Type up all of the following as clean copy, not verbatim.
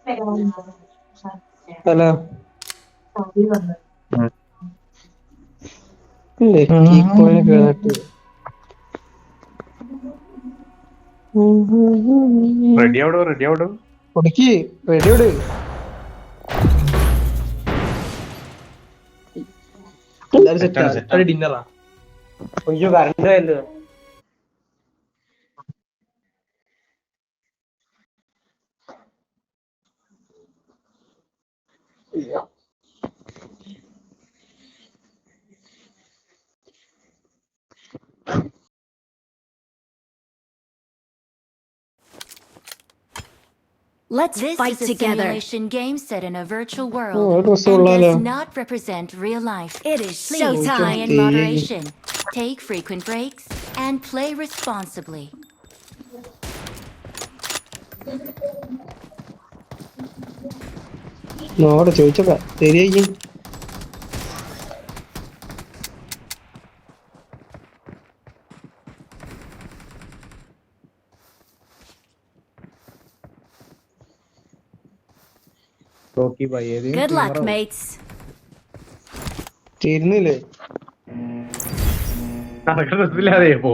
Hello ഉം. നെക്കി coin കേട്ട് ready ആവടോ ready ആവടോ. ഒടുക്കി റെഡിയോട് എല്ലാരും സെറ്റാ സെറ്റാണ് ഒരു സെറ്റാണ്. ഡിന്നറാ അയ്യോ കറണ്ട് പോയല്ലോ Let's fight together. This is a simulation game set in a virtual world dress and കൊള്ളാലോ does not represent real life. It is Oh, showtime. Play in okay. moderation. Take frequent breaks and play responsibly. നോടെ ചോദിച്ചോക്ക ശരിയായി Rocky bhai ഏത് Good luck, ടീമറോ? mates. ചേരുന്നില്ലേ അതൊക്കെ ഡ്രസ്സില്ലാതെ പോ.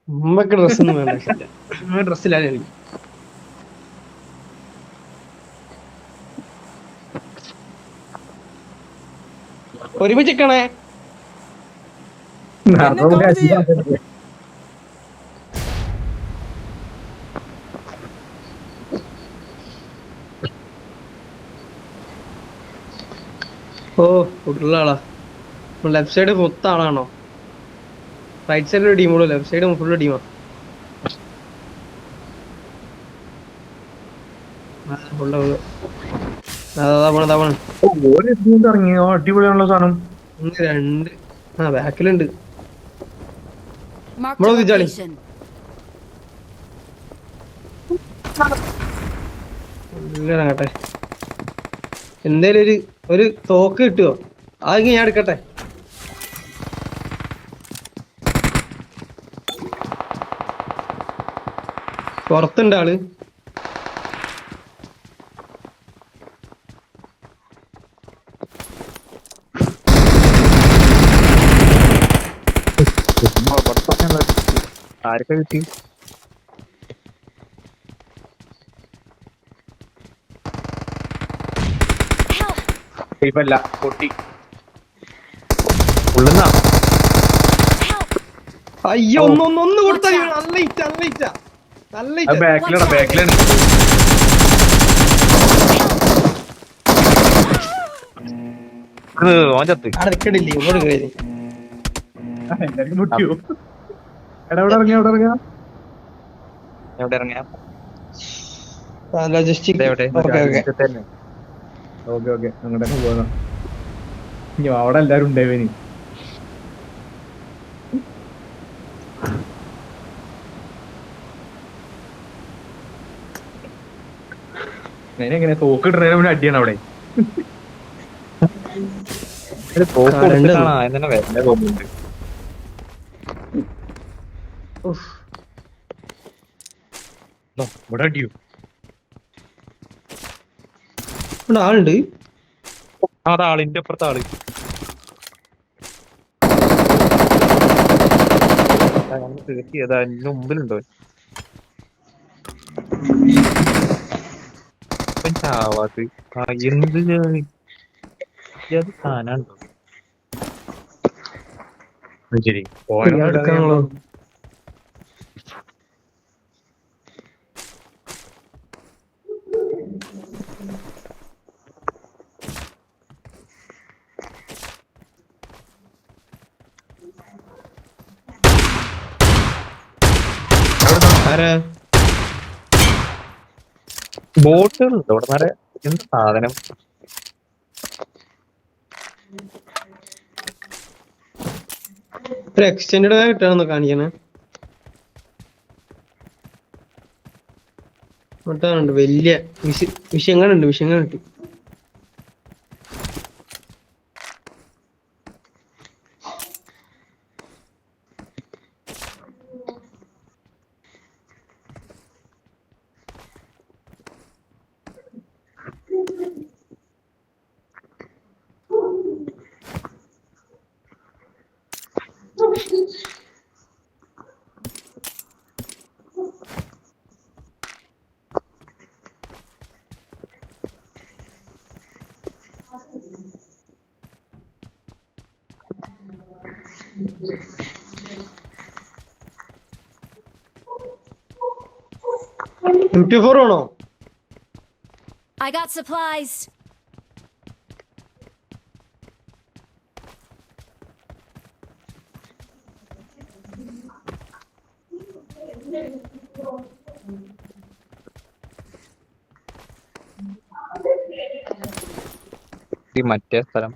ഉമ്മക്ക് ഡ്രസ്സൊന്നും വേണ്ട ഡ്രസ്സില്ലാതെ എനിക്ക് ഒരുമിച്ചിക്കണേ ഓ ഫുള്ള ആളാ ലെഫ്റ്റ് സൈഡ് മൊത്തം ആളാണോ റൈറ്റ് സൈഡിൽ ഒരു ടീമുള്ളൂ ലെഫ്റ്റ് സൈഡ് ഫുള്ള് ടീമാ ഫുള്ള് അതാ പോണ ഇറങ്ങിയോ അടിപൊളിയാണല്ലോ സാധനം. ഒന്ന് രണ്ട് ബാക്കിലുണ്ട് Mark നമ്മള് the തിരിച്ചാളി location. ഇറങ്ങട്ടെ എന്തേലും ഒരു തോക്ക് കിട്ടുവോ അതെങ്കിൽ ഞാൻ എടുക്കട്ടെ പുറത്തുണ്ട് ആള് ആരൊക്കെ കിട്ടി? Help! ഇപ്പല്ല പൊട്ടി ഉള്ളുന്നാ. Help! അയ്യോ ഓ. ഒന്ന് കൊടുത്താൽ Watch out. നല്ല ഇറ്റ നല്ല ഇറ്റ നല്ല അത് ഇറ്റ ബാക്കിലാണ് Watch out. ബാക്കിലാണ്. ഓൻ ചത്ത്. അവിടെ നിക്കണ്ടില്ലേ ഇങ്ങോട്ട് കയറി എല്ലാരും പൊട്ടിയോ? എടാ എവിടെ ഇറങ്ങിയ എവിടെ ഇറങ്ങിയ എവിടെ ഇറങ്ങിയ ലോജിസ്റ്റിക് എവിടെ ഓക്കെ ഓക്കെ തന്നെ? ഓക്കെ ഓക്കെ അങ്ങോട്ട് തന്നെ പോകാം. ഇനി അവിടെ എല്ലാരും ഉണ്ടായവന് അതിനെങ്ങനെ തോക്ക് ഇടുന്നതിന് മുന്നേ അടിയാണ് അവിടെ. തോക്ക് കൊടുത്തിട്ടാണ് ആദ്യം തന്നെ വരണ്ടേ തോന്നുന്നുണ്ട്. ഇവിടെ അടിയോ? ഇവിടെ ആളുണ്ട് അതാ ആളിന്റെ അപ്പുറത്തെ ആള്. തീർച്ചയാ എന്റെ മുമ്പിലുണ്ടോ? ചാവാത്ത് എന്ത് ഏത് സാധനമുണ്ടോ? ശരി പോകാനൊന്നും ഇല്ലാതെ ഞാൻ എടുക്കാങ്ങളോ വന്നു. ആരാ ബോട്ടുകളുണ്ടോ ഇവിടെ നേരെ? എന്ത് സാധനം? ഒരു എക്സ്റ്റെൻഡ് കിട്ടാണെന്ന് കാണിക്കണേ മറ്റാണുണ്ട് വലിയ വിഷയങ്ങളുണ്ട് വിഷയങ്ങളുണ്ട് M24 ആണോ? I got supplies. ഈ മറ്റേ സ്ഥലം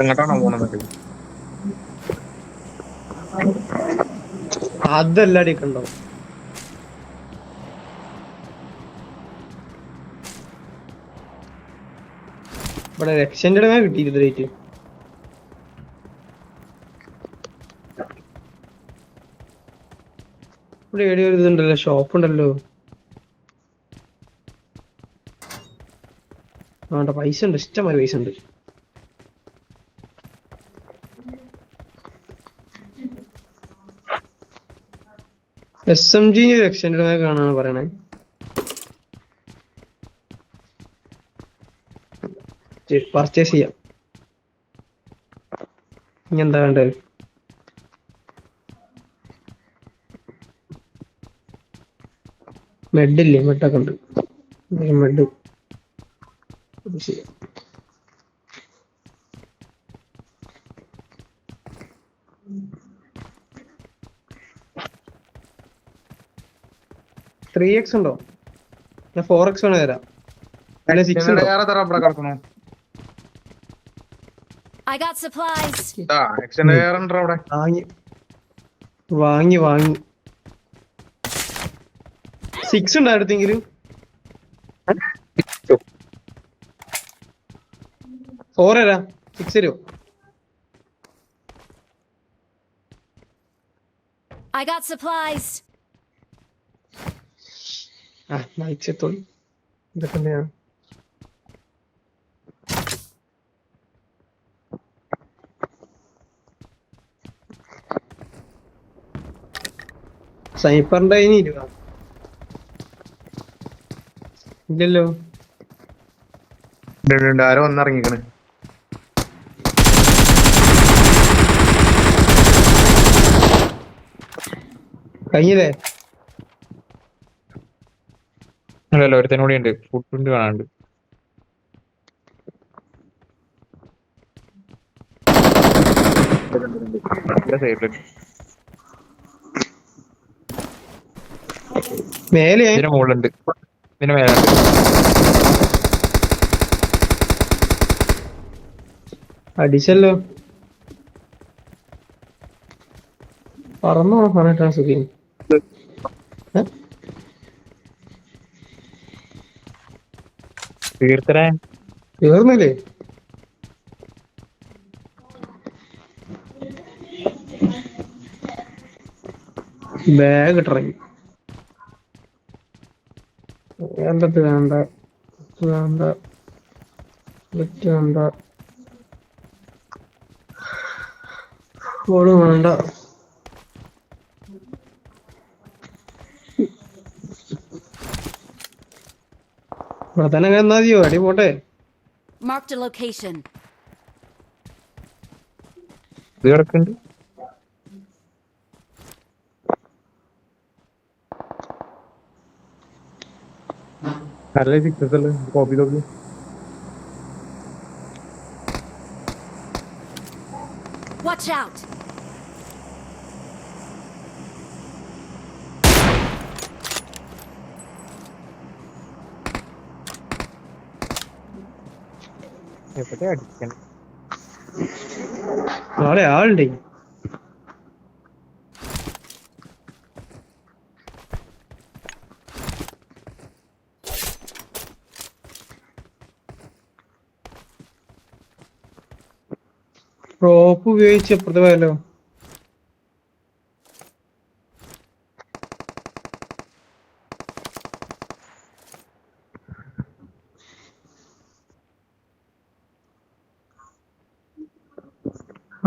എങ്ങോട്ടാണോ പോണെന്നൊക്കെ അതല്ലടിയൊക്കെ ഉണ്ടോ? ഇവിടെ രക്ഷന്റെ ഇടങ്ങാ കിട്ടിയിരുന്നു റേറ്റ്. ഇവിടെ എവിടെ ഒരു ഇതുണ്ടല്ലോ, ഷോപ്പ് ഉണ്ടല്ലോ. വേണ്ട, പൈസ ഉണ്ട്, ഇഷ്ടംപോലെ പൈസ ഉണ്ട്. SMG രക്ഷന്റെ കാണാണ് പറയണേ. പർച്ചേസ് ചെയ്യാം. ഇനി എന്താ വേണ്ടത്? മെഡില്ലേ? മെഡൊക്കെ ഉണ്ട്. മെഡ് ചെയ്യാം. ത്രീ എക്സ് ഉണ്ടോ? ഞാൻ 4x വേണേ തരാം. അല്ലെ 6 ഉണ്ടോ? ഇവിടെ കിടക്കണോ? I got supplies. എക്സിന്റെ ഉണ്ടോ അവിടെ? വാങ്ങി വാങ്ങി വാങ്ങി 6 ഉണ്ടോ അടുത്തെങ്കിലും? 4 തരാ, 6 തരുമോ? I got supplies. ആ നയിച്ചെത്തോളി. ഇതൊക്കെ തന്നെയാണ്. സ്നൈപ്പറിന്റെ കയ്യിൽ 20 ഇല്ലല്ലോ. ആരോ വന്നിറങ്ങിക്കണ്. കഴിഞ്ഞില്ലേ? അല്ലല്ലോ, ഒരുത്തനൂടെ ഉണ്ട്. ഫുഡ് പ്രിന്റ് കാണാണ്ട്. സൈഡിൽ മേലെ ഇതിന്റെ മുകളിലുണ്ട്. ഇതിന്റെ മേലുണ്ട്. അടിച്ചല്ലോ. പറന്നോ പറഞ്ഞിട്ടാ സുഖം. തീർത്തരേ തീർന്നില്ലേ? ബാഗ് ഇട്ടിറങ്ങി. വേണ്ടത് വേണ്ട, വേണ്ട, വേണ്ട, ഓള് വേണ്ട. ഇവിടെ തന്നെ അങ്ങനെ എന്നാ മതിയോ? അടി പോട്ടെ. Marked a location. ഇത് കിടക്കുന്നുണ്ട്. നല്ല സിക്സസ് അല്ലേ? കോപ്പി നോക്കി. Watch out. എവിടെ അടിക്കണം? നാളെ ആളുണ്ടേ. റോപ്പ് ഉപയോഗിച്ച് അപ്പുറത്ത് പോയാലോ?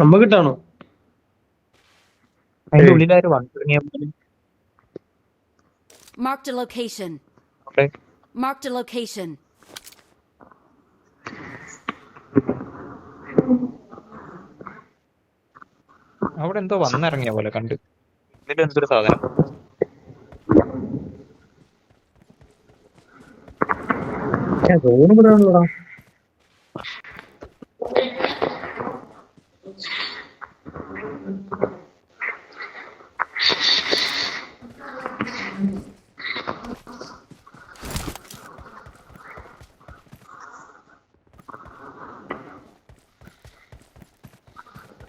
നമ്മ കിട്ടാണോ? അതിന്റെ ഏയ് ഉള്ളിലാരും വന്നിറങ്ങിയ പോലെ. Marked a location. അവിടെ Marked a location. അവിടെ എന്തോ വന്നിറങ്ങിയ പോലെ കണ്ട്. ഇതിന്റെ എന്തൊരു സാധനം. സോണ് പറയാനുള്ളടാ.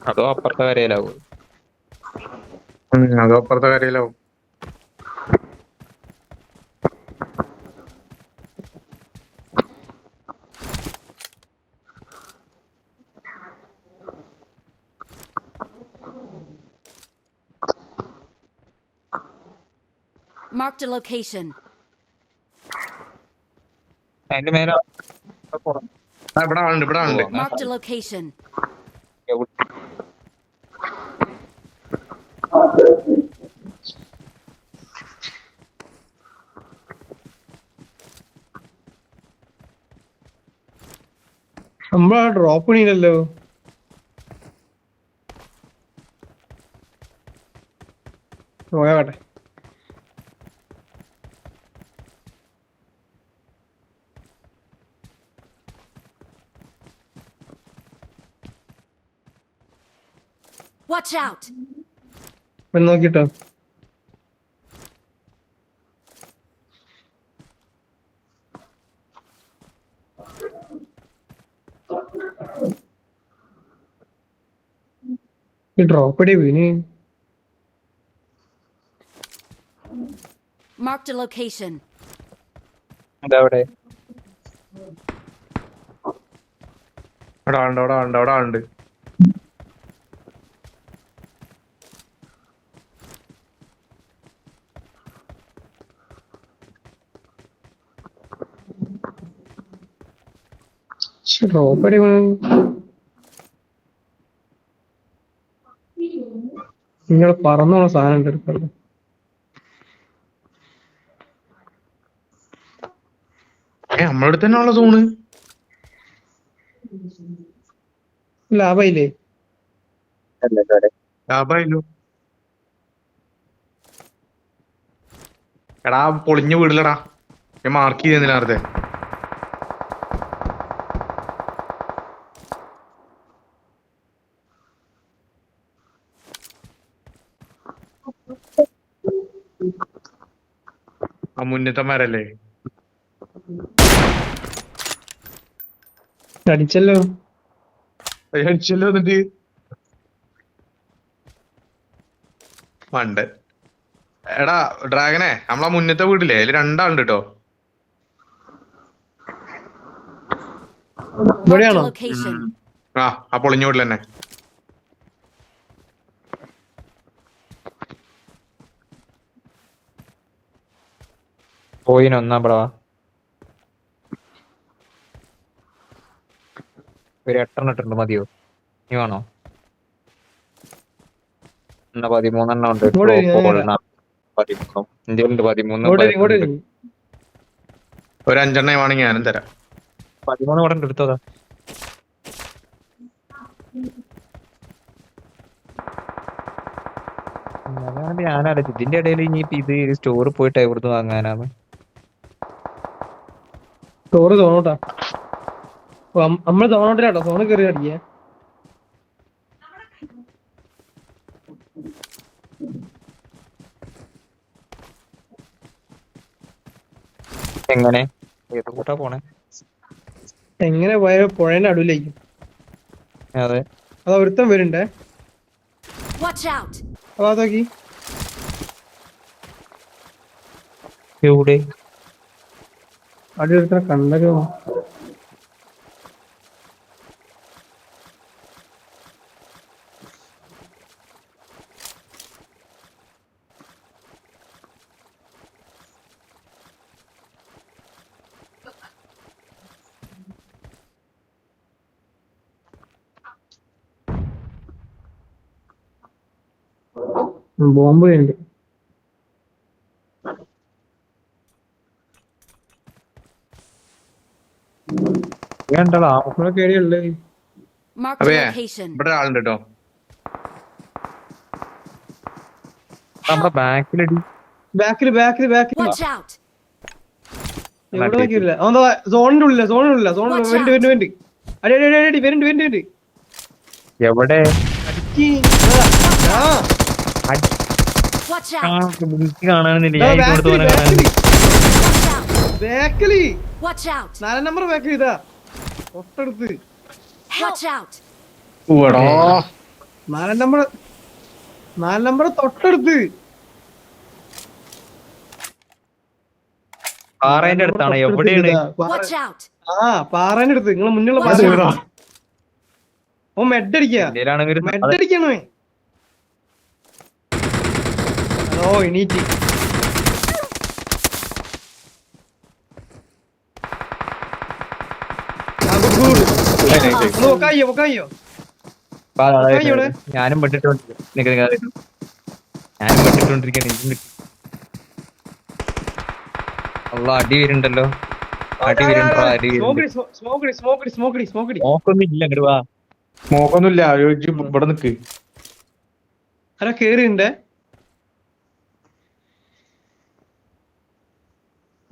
അതോ അപ്പുറത്തെ കരയിലാവും. അതോ അപ്പുറത്തെ കാര്യയിലാവും. Marked a location. അതിന്റെ മേലെ ഇവിടെ ആളുണ്ട്, ഇവിടെ ആളുണ്ട്. Marked a location. നമ്മളാ ഡ്രോപ്പ് പണിയില്ലല്ലോ. പോയാട്ടെ. Watch out! നോക്കിട്ടോ. ഈ ഡ്രോപ്പ് അടി വീണ്. Marked a location. അതവിടെ അവിടെ ആളുണ്ട്, അവിടെ ആളുണ്ട്, അവിടെ ആളുണ്ട്. ഡ്രോപ്പ് അടി വീണ്. നിങ്ങൾ പറന്നോണ സാധനം എടുക്കല്ലോ. നമ്മളടുത്ത് തന്നെ ഉള്ള സോണ്. ലാഭായില്ലേ? ലാഭായല്ലോ. എടാ പൊളിഞ്ഞു വീടില്ലടാ, ഞാൻ മാർക്ക് ചെയ്യുന്നില്ല നേരത്തെ. ആ മുന്നത്തമാരല്ലേ അടിച്ചല്ലോ. അടിച്ചല്ലോ. എന്നിട്ട് മണ്ട്. എടാ ഡ്രാഗനെ, നമ്മളാ മുന്നത്തെ വീട്ടിലെ അതില് രണ്ടാളുണ്ട് കേട്ടോ. Marked a ഇവിടെയാണോ? location. ആ പൊളിഞ്ഞ വീട്ടിൽ തന്നെ. പോയിന് ഒന്നാ ഒരു 8 ഇട്ടുണ്ട്. മതിയോ? നീ വേണോ? 13 ഉണ്ട്. ഇങ്ങോട്ട് വരി, ഞാൻ വരാം. 13 ഇന്ത്യയിലുണ്ട്. ഇങ്ങോട്ട് വരി, ഇങ്ങോട്ട് 13 വരി. ഒരു 5 വേണമെങ്കിൽ ഞാനും തരാം. 13 ഇവിടെ ഉണ്ട്. എടുത്തതാ. അതാണ് ഞാനാലോചിച്ചു ഇതിന്റെ ഇടയിൽ ഇനിയിപ്പോ ഇത് സ്റ്റോറിൽ പോയിട്ട് എവിടുന്ന് വാങ്ങാനാണ്. ചോറ് തോന്നോട്ടാ. നമ്മള് തോന്നോട്ടില്ലാട്ടോ, സോണ് കയറി അടിക്കേ. എങ്ങനെ ഏത് കൂട്ടാ പോണേ? എങ്ങനെ പോയ പുഴേന്റെ അടുവിലേക്ക്. അതെ, അതാ ഒരുത്തം വരുണ്ടേ. Watch out! അതാ നോക്കി. എവിടെ? അടി ഒരുത്തനെ കണ്ടല്ലോ. ബോംബ് ഉണ്ട്. വേണ്ടടാ. ഇവിടെ കേടിയുള്ളേ. Marked a അപ്പേ location. ഇവിടെ ഒരാളുണ്ട് കേട്ടോ. നമ്മുടെ ബാക്കിലടി. ബാക്കില് ബാക്കില് ബാക്കില് Watch out! എവിടെ നോക്കിയില്ല. അവൻ സോണിന്റെ ഉള്ളില്ല, സോണിലുള്ള Watch went out. Went went അടി അടി അടി അടി വെന്റ് വെന്റ് വെന്റ് എവിടെ അടിക്ക്. ആ, Watch out! എനിക്ക് കാണാനില്ല. ഇതാ ഞാൻ ഇങ്ങോട്ട് ബാക്കില് പോകാൻ കാണാനില്ല. Watch out! ബാക്കില് Watch out! 4 നമ്പർ ബാക്കിൽ ഇതാ തൊട്ടടുത്ത്. Watch out! ഊവടാ. 4 നമ്പർ തൊട്ടടുത്ത്. പാറേന്റെ അടുത്താണ്. എവിടെയാണ്? Watch out! ആ, പാറേന്റെ അടുത്ത്, നിങ്ങളെ മുന്നിലുള്ള Watch പാറ. out! ഓ മെഡടിക്കാ, ഇന്ത്യയിലാണെങ്കിൽ മെഡടിക്കണേ. ഓ എണീറ്റ്. ഒക്കായോ ഒക്കായോ. ഞാനും പെട്ടിട്ടോണ്ടിരിക്കണേ. ഞാനും പെട്ടിട്ടോണ്ടിരിക്കണേ. അല്ല അടി വരുന്നുണ്ടല്ലോ. അടി വരുന്നുണ്ടോ? അടി നോക്കൊന്നും ഇല്ല. അങ്ങോട്ട് വാ. സ്മോക്കൊന്നുമില്ല. ഇവിടെ നിക്ക്. ആരാ കേറിണ്ടേ?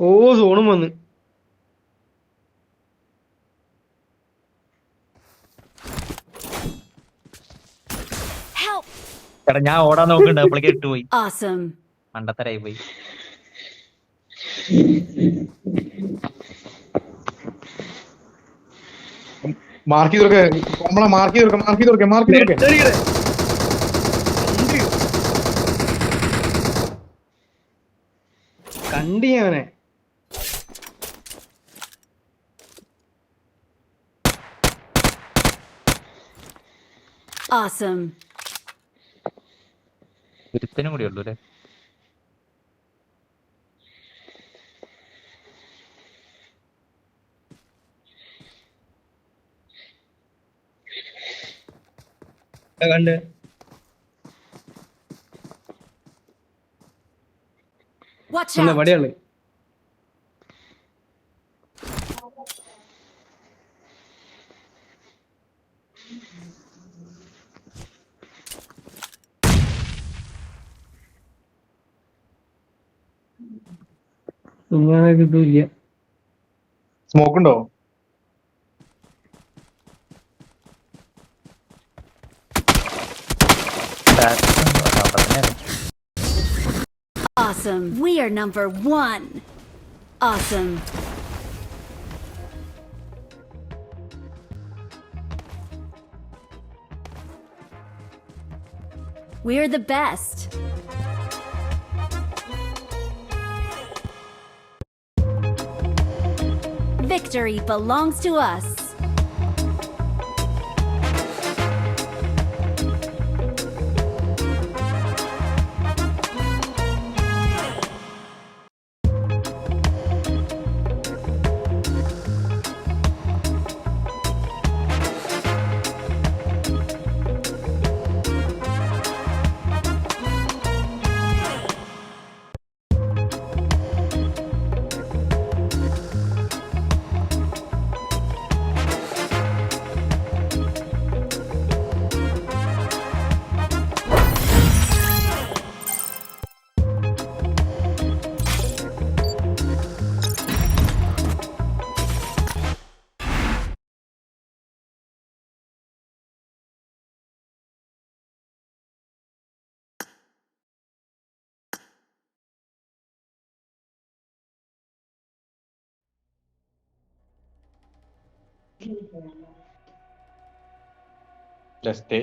ഓ സോണും വന്ന്. Help! എടാ ഞാൻ ഓടാൻ നോക്കണ്ട. അപ്പോഴേക്ക് ഇട്ടുപോയി. Awesome. മണ്ടത്തരായി പോയി. മാർക്ക് ചെയ്ത് കൊടുക്ക. നമ്മളെ മാർക്ക് ചെയ്ത് കൊടുക്ക. മാർക്ക് ചെയ്ത് കൊടുക്ക. മാർക്ക് ചെയ്ത് കൊടുക്ക. കണ്ടി ഞാനെ. Awesome. ഒരുത്തനും കൂടി ഉള്ളൂ അല്ലേ? കണ്ട് Watch ഇല്ല out! പടിയാള്. ഇങ്ങനെ കിട്ടൂല്ല. സ്മോക്ക് ഉണ്ടോ? Awesome. We are number 1. Awesome. We're the best. Victory belongs to us. Just